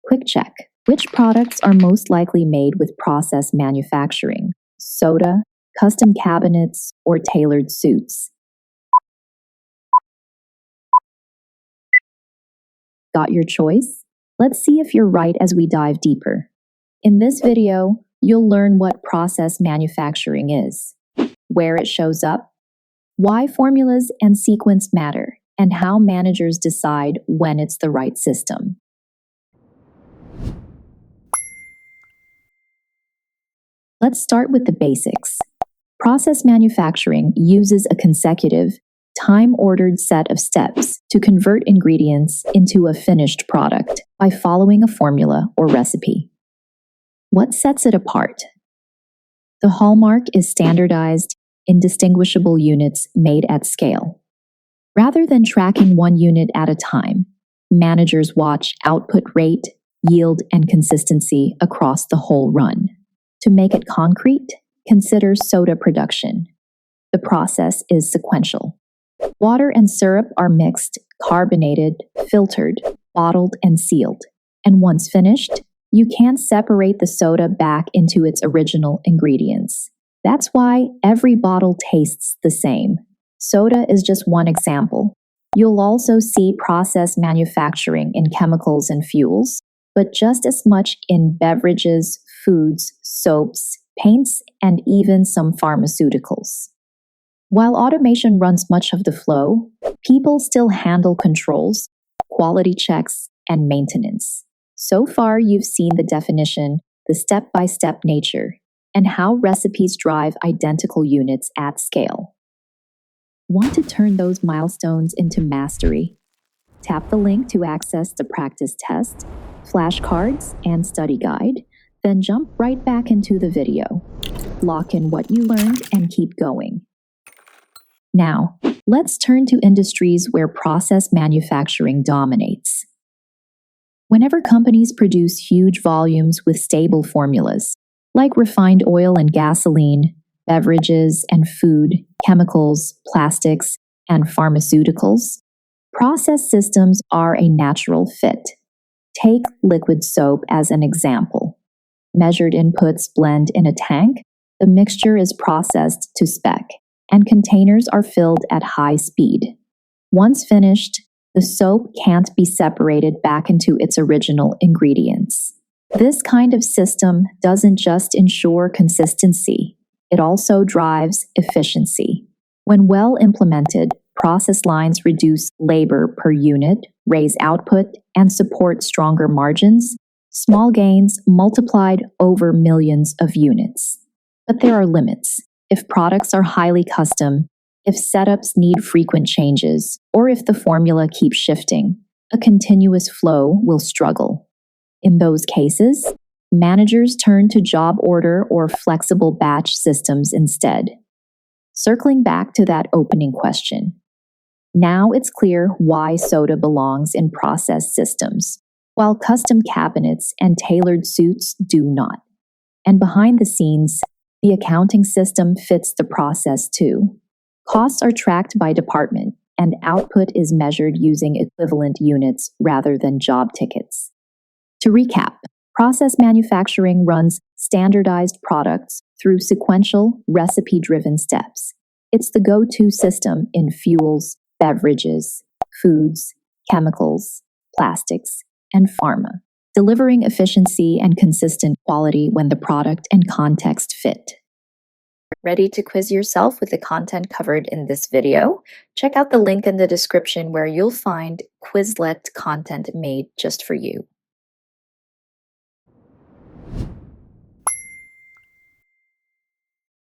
Quick check. Which products are most likely made with process manufacturing? Soda, custom cabinets, or tailored suits? Got your choice? Let's see if you're right as we dive deeper. In this video, you'll learn what process manufacturing is, where it shows up, why formulas and sequence matter, and how managers decide when it's the right system. Let's start with the basics. Process manufacturing uses a consecutive, time-ordered set of steps to convert ingredients into a finished product by following a formula or recipe. What sets it apart? The hallmark is standardized, indistinguishable units made at scale. Rather than tracking one unit at a time, managers watch output rate, yield, and consistency across the whole run. To make it concrete, consider soda production. The process is sequential. Water and syrup are mixed, carbonated, filtered, bottled, and sealed. And once finished, you can't separate the soda back into its original ingredients. That's why every bottle tastes the same. Soda is just one example. You'll also see process manufacturing in chemicals and fuels, but just as much in beverages, foods, soaps, paints, and even some pharmaceuticals. While automation runs much of the flow, people still handle controls, quality checks, and maintenance. So far, you've seen the definition, the step-by-step nature, and how recipes drive identical units at scale. Want to turn those milestones into mastery? Tap the link to access the practice test, flashcards, and study guide, then jump right back into the video. Lock in what you learned and keep going. Now, let's turn to industries where process manufacturing dominates. Whenever companies produce huge volumes with stable formulas, like refined oil and gasoline, beverages and food, chemicals, plastics, and pharmaceuticals, process systems are a natural fit. Take liquid soap as an example. Measured inputs blend in a tank, the mixture is processed to spec, and containers are filled at high speed. Once finished, the soap can't be separated back into its original ingredients. This kind of system doesn't just ensure consistency, it also drives efficiency. When well implemented, process lines reduce labor per unit, raise output, and support stronger margins, small gains multiplied over millions of units. But there are limits. If products are highly custom, if setups need frequent changes, or if the formula keeps shifting, a continuous flow will struggle. In those cases, managers turn to job order or flexible batch systems instead. Circling back to that opening question, now it's clear why soda belongs in process systems, while custom cabinets and tailored suits do not. And behind the scenes, the accounting system fits the process too. Costs are tracked by department, and output is measured using equivalent units rather than job tickets. To recap, process manufacturing runs standardized products through sequential, recipe-driven steps. It's the go-to system in fuels, beverages, foods, chemicals, plastics, and pharma, delivering efficiency and consistent quality when the product and context fit. Ready to quiz yourself with the content covered in this video? Check out the link in the description where you'll find Quizlet content made just for you.